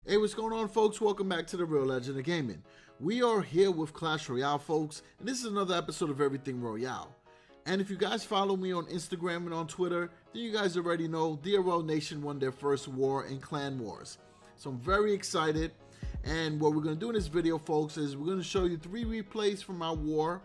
Hey, what's going on, folks? Welcome back to the Real Legend of Gaming. We are here with Clash Royale, folks, and this is another episode of Everything Royale. And if you guys follow me on Instagram and on Twitter, then you guys already know DRL Nation won their first war in Clan Wars. So I'm very excited, and what we're going to do in this video, folks, is we're going to show you 3 replays from our war,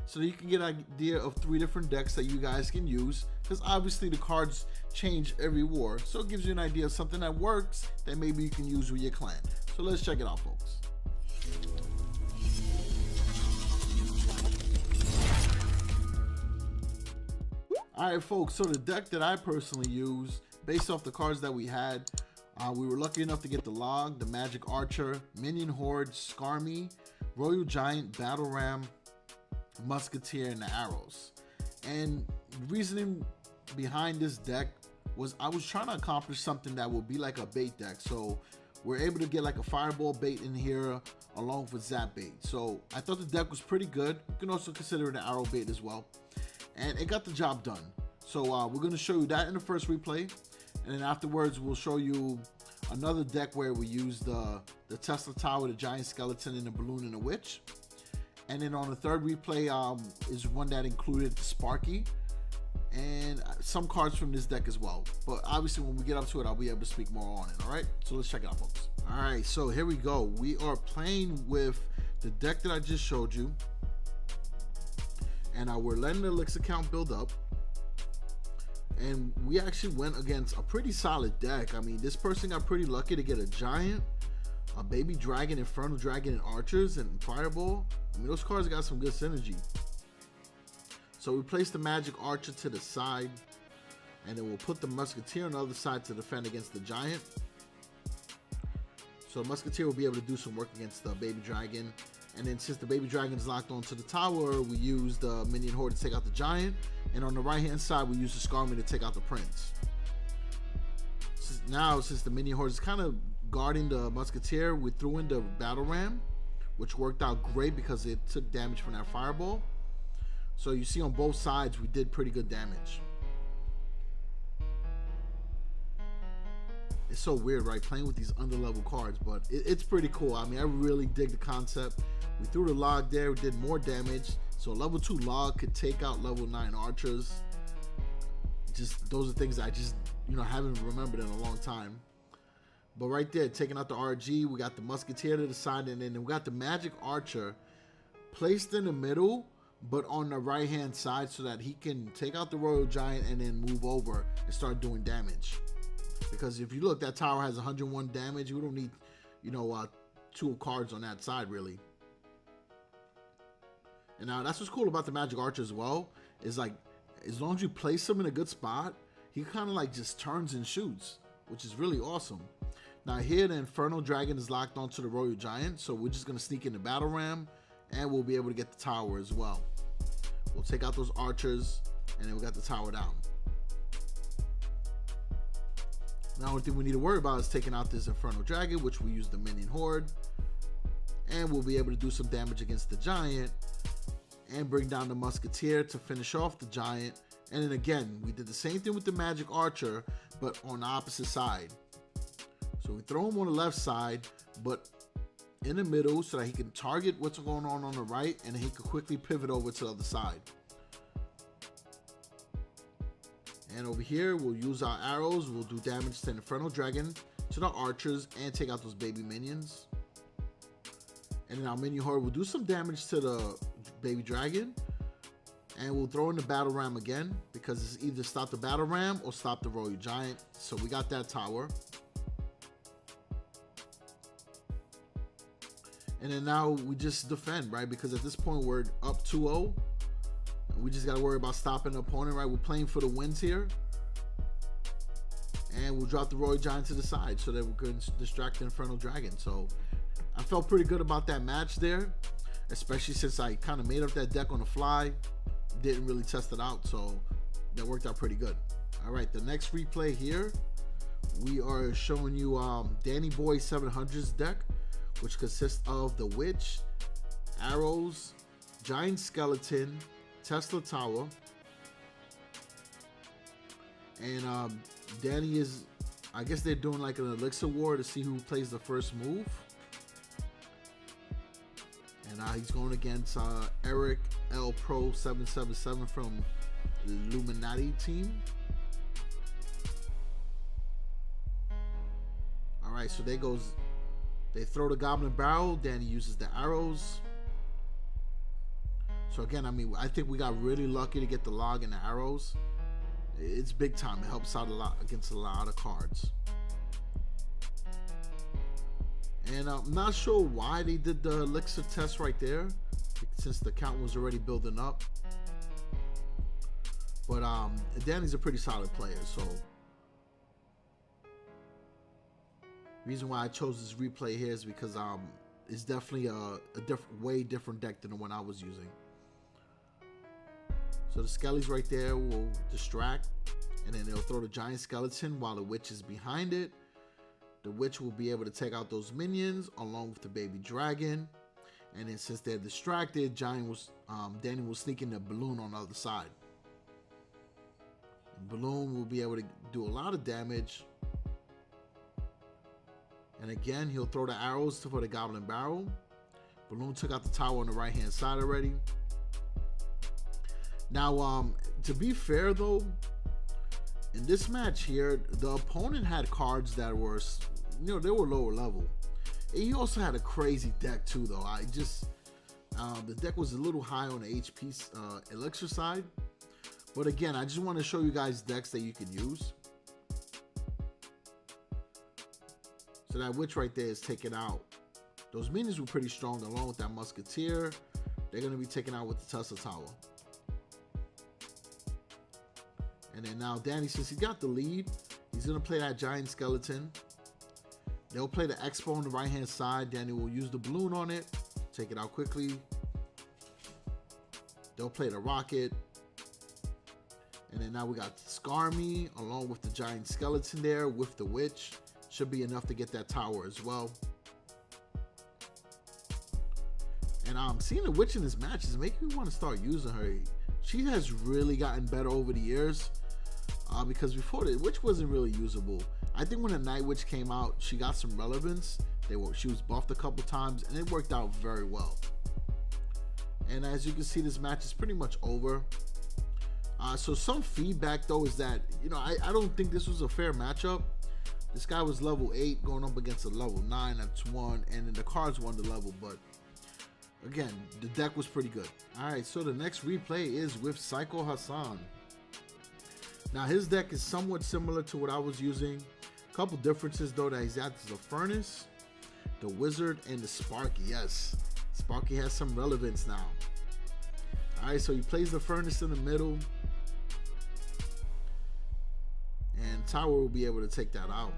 so that you can get an idea of 3 different decks that you guys can use, because obviously the cards change every war, so it gives you an idea of something that works that maybe you can use with your clan. So let's check it out, folks. Alright, folks, so the deck that I personally use, based off the cards that we had, we were lucky enough to get the Log, the Magic Archer, Minion Horde, Skarmy, Royal Giant, Battle Ram, Musketeer, and the Arrows. And the reasoning behind this deck was I was trying to accomplish something that would be like a bait deck. So we're able to get like a Fireball bait in here along with Zap bait. So I thought the deck was pretty good. You can also consider it an Arrow bait as well. And it got the job done. So we're going to show you that in the first replay. And then afterwards we'll show you another deck where we use the Tesla Tower, the Giant Skeleton, and the Balloon and the Witch. And then on the third replay is one that included the Sparky and some cards from this deck as well. But obviously when we get up to it, I'll be able to speak more on it. All right, so let's check it out, folks. All right, so here we go. We are playing with the deck that I just showed you, and we're letting the Elixir count build up. And we actually went against a pretty solid deck. I mean, this person got pretty lucky to get a Giant, a Baby Dragon, Infernal Dragon, and Archers, and Fireball. I mean, those cards got some good synergy. So we place the Magic Archer to the side, and then we'll put the Musketeer on the other side to defend against the Giant. So the Musketeer will be able to do some work against the Baby Dragon. And then since the Baby Dragon is locked onto the tower, we use the Minion Horde to take out the Giant. And on the right-hand side, we use the Skarmy to take out the Prince. Since the Minion Horde is kind of guarding the Musketeer, we threw in the Battle Ram, which worked out great because it took damage from that Fireball. So you see on both sides, we did pretty good damage. It's so weird, right? Playing with these underlevel cards, but it's pretty cool. I mean, I really dig the concept. We threw the Log there, we did more damage. So level 2 Log could take out level 9 Archers. Just those are things I just, haven't remembered in a long time. But right there, taking out the RG, we got the Musketeer to the side, and then we got the Magic Archer placed in the middle, but on the right hand side, so that he can take out the Royal Giant and then move over and start doing damage. Because if you look, that tower has 101 damage. We don't need, 2 cards on that side, really. And now that's what's cool about the Magic Archer as well, is like, as long as you place him in a good spot, he kind of like just turns and shoots, which is really awesome. Now here, the Infernal Dragon is locked onto the Royal Giant, so we're just going to sneak in the Battle Ram, and we'll be able to get the tower as well. We'll take out those Archers, and then we got the tower down. Now, the only thing we need to worry about is taking out this Infernal Dragon, which we use the Minion Horde, and we'll be able to do some damage against the Giant, and bring down the Musketeer to finish off the Giant. And then again, we did the same thing with the Magic Archer, but on the opposite side. So we throw him on the left side, but in the middle, so that he can target what's going on the right, and he can quickly pivot over to the other side. And over here, we'll use our arrows. We'll do damage to the Infernal Dragon, to the Archers, and take out those baby minions. And then our Minion Horde will do some damage to the Baby Dragon. And we'll throw in the Battle Ram again, because it's either stop the Battle Ram or stop the Royal Giant. So we got that tower. And then now we just defend, right? Because at this point we're up 2-0. We just got to worry about stopping the opponent, right? We're playing for the wins here. And we'll drop the Royal Giant to the side so that we can distract the Infernal Dragon. So I felt pretty good about that match there, especially since I kind of made up that deck on the fly. Didn't really test it out, so that worked out pretty good. All right, the next replay here, we are showing you Danny Boy 700's deck, which consists of the Witch, Arrows, Giant Skeleton, Tesla Tower, and Danny is I guess they're doing like an elixir war to see who plays the first move. And he's going against Eric L Pro 777 from the Illuminati team. All right, so there goes. They throw the goblin barrel. Danny uses the arrows. So again, I mean, I think we got really lucky to get the log and the arrows. It's big time. It helps out a lot against a lot of cards. And I'm not sure why they did the elixir test right there, since the count was already building up. But Danny's a pretty solid player, so reason why I chose this replay here is because it's definitely a way different deck than the one I was using. So the skellies right there will distract, and then they'll throw the giant skeleton while the witch is behind it. The witch will be able to take out those minions along with the baby dragon. And then since they're distracted, Danny will sneak in the balloon on the other side. The balloon will be able to do a lot of damage. And again, he'll throw the arrows for the goblin barrel. Balloon took out the tower on the right hand side already. Now, to be fair though, in this match here, the opponent had cards that were, you know, they were lower level. And he also had a crazy deck too though. The deck was a little high on the HP elixir side. But again, I just want to show you guys decks that you can use. So that witch right there is taken out. Those minions were pretty strong along with that musketeer. They're going to be taken out with the Tesla Tower. And then now Danny, since he got the lead, he's going to play that giant skeleton. They'll play the Expo on the right hand side. Danny will use the balloon on it, take it out quickly. They'll play the rocket. And then now we got Skarmy along with the giant skeleton there with the witch. Should be enough to get that tower as well. And seeing the witch in this match is making me want to start using her. She has really gotten better over the years. Because before the witch wasn't really usable. I think when the Night Witch came out, she got some relevance. She was buffed a couple times and it worked out very well. And as you can see, this match is pretty much over. So some feedback though is that, you know, I don't think this was a fair matchup. This guy was level 8 going up against a level 9. That's one. And then the cards won the level. But again, the deck was pretty good. All right, so the next replay is with Psycho Hassan. Now his deck is somewhat similar to what I was using. A couple differences though that he's got is the Furnace, the Wizard, and the Sparky. Yes, Sparky has some relevance now. All right, so he plays the Furnace in the middle. And Tower will be able to take that out.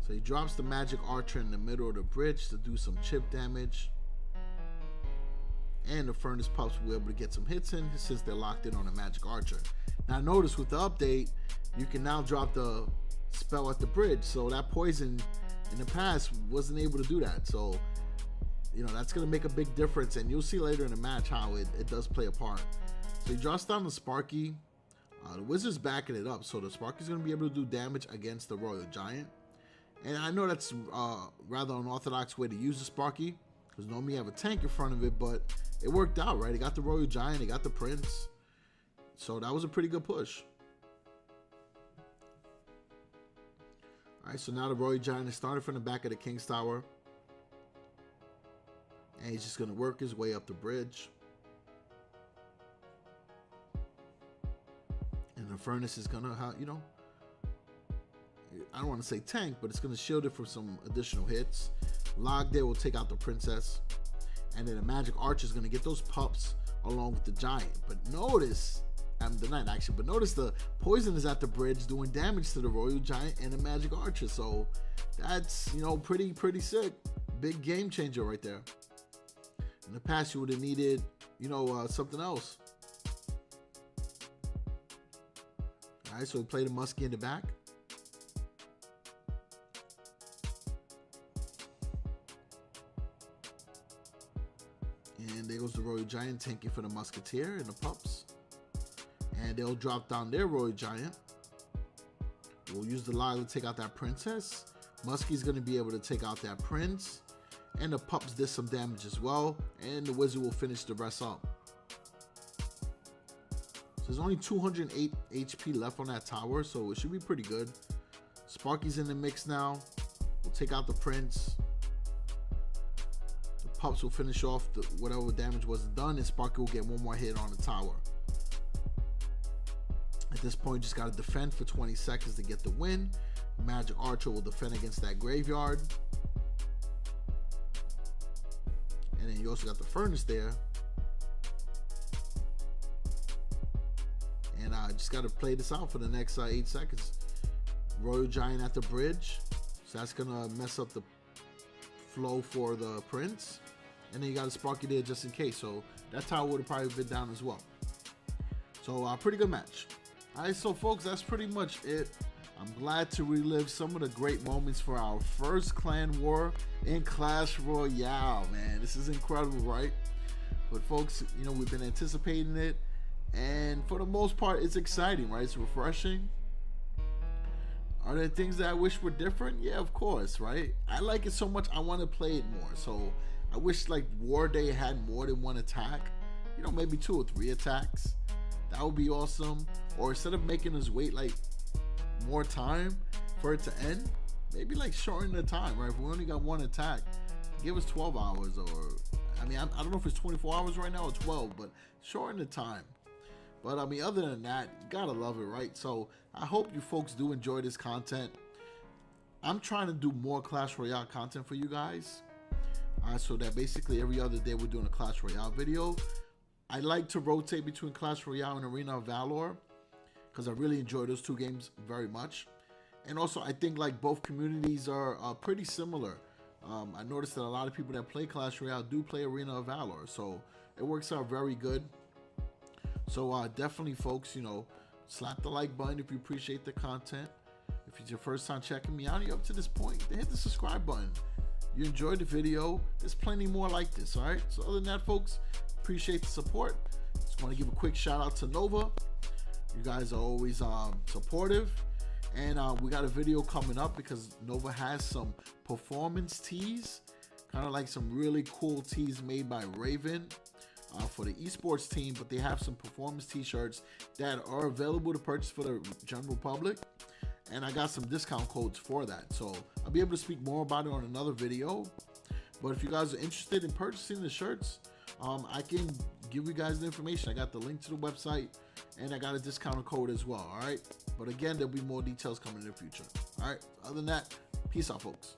So he drops the Magic Archer in the middle of the bridge to do some chip damage. And the Furnace Pups will be able to get some hits in since they're locked in on the Magic Archer. Now notice with the update, you can now drop the spell at the bridge. So that poison in the past wasn't able to do that. So, you know, that's going to make a big difference. And you'll see later in the match how it does play a part. So he drops down the Sparky. The Wizard's backing it up. So the Sparky's going to be able to do damage against the Royal Giant. And I know that's rather unorthodox way to use the Sparky. Because normally you have a tank in front of it, but it worked out, right? It got the Royal Giant, it got the Prince. So that was a pretty good push. All right, so now the Royal Giant is starting from the back of the King's Tower. And he's just going to work his way up the bridge. And the Furnace is going to, you know, I don't want to say tank, but it's going to shield it from some additional hits. Log there will take out the Princess. And then the Magic Archer is going to get those pups along with the Giant. But notice, the Knight actually, but notice the poison is at the bridge doing damage to the Royal Giant and the Magic Archer. So that's, you know, pretty sick. Big game changer right there. In the past, you would have needed, you know, something else. All right, so we play the Muskie in the back. And there goes the Royal Giant tanking for the Musketeer and the Pups. And they'll drop down their Royal Giant. We'll use the Lila to take out that princess. Muskie's going to be able to take out that prince. And the pups did some damage as well. And the wizard will finish the rest up. So there's only 208 HP left on that tower, so it should be pretty good. Sparky's in the mix now. We'll take out the prince. The pups will finish off whatever damage was done, and Sparky will get one more hit on the tower. At this point, just got to defend for 20 seconds to get the win. Magic Archer will defend against that graveyard. And then you also got the furnace there. And I just got to play this out for the next 8 seconds. Royal Giant at the bridge. So that's going to mess up the flow for the prince. And then you got a Sparky there just in case. So that tower would have probably been down as well. So pretty good match. Alright, so folks, that's pretty much it. I'm glad to relive some of the great moments for our first clan war in Clash Royale, man. This is incredible, right? But folks, you know, we've been anticipating it, and for the most part, it's exciting, right? It's refreshing. Are there things that I wish were different? Yeah, of course, right? I like it so much, I want to play it more. So I wish like War Day had more than one attack. You know, maybe 2 or 3 attacks. That would be awesome. Or instead of making us wait like more time for it to end, maybe like shorten the time, right? If we only got 1 attack, give us 12 hours, or I mean, I don't know if it's 24 hours right now or 12, but shorten the time. But I mean, other than that, you gotta love it, right? So I hope you folks do enjoy this content. I'm trying to do more Clash Royale content for you guys, so that basically every other day we're doing a Clash Royale video. I like to rotate between Clash Royale and Arena of Valor because I really enjoy those 2 games very much. And also, I think like both communities are pretty similar. I noticed that a lot of people that play Clash Royale do play Arena of Valor, so it works out very good. So definitely, folks, you know, slap the like button if you appreciate the content. If it's your first time checking me out, you're up to this point, then hit the subscribe button. You enjoyed the video, there's plenty more like this, all right? So other than that, folks, appreciate the support. Just want to give a quick shout out to Nova. You guys are always supportive, and we got a video coming up because Nova has some performance tees, kind of like some really cool tees made by Raven for the esports team, but they have some performance t-shirts that are available to purchase for the general public, and I got some discount codes for that, so I'll be able to speak more about it on another video. But if you guys are interested in purchasing the shirts, I can give you guys the information. I got the link to the website, and I got a discount code as well, all right? But again, there'll be more details coming in the future, all right? Other than that, peace out, folks.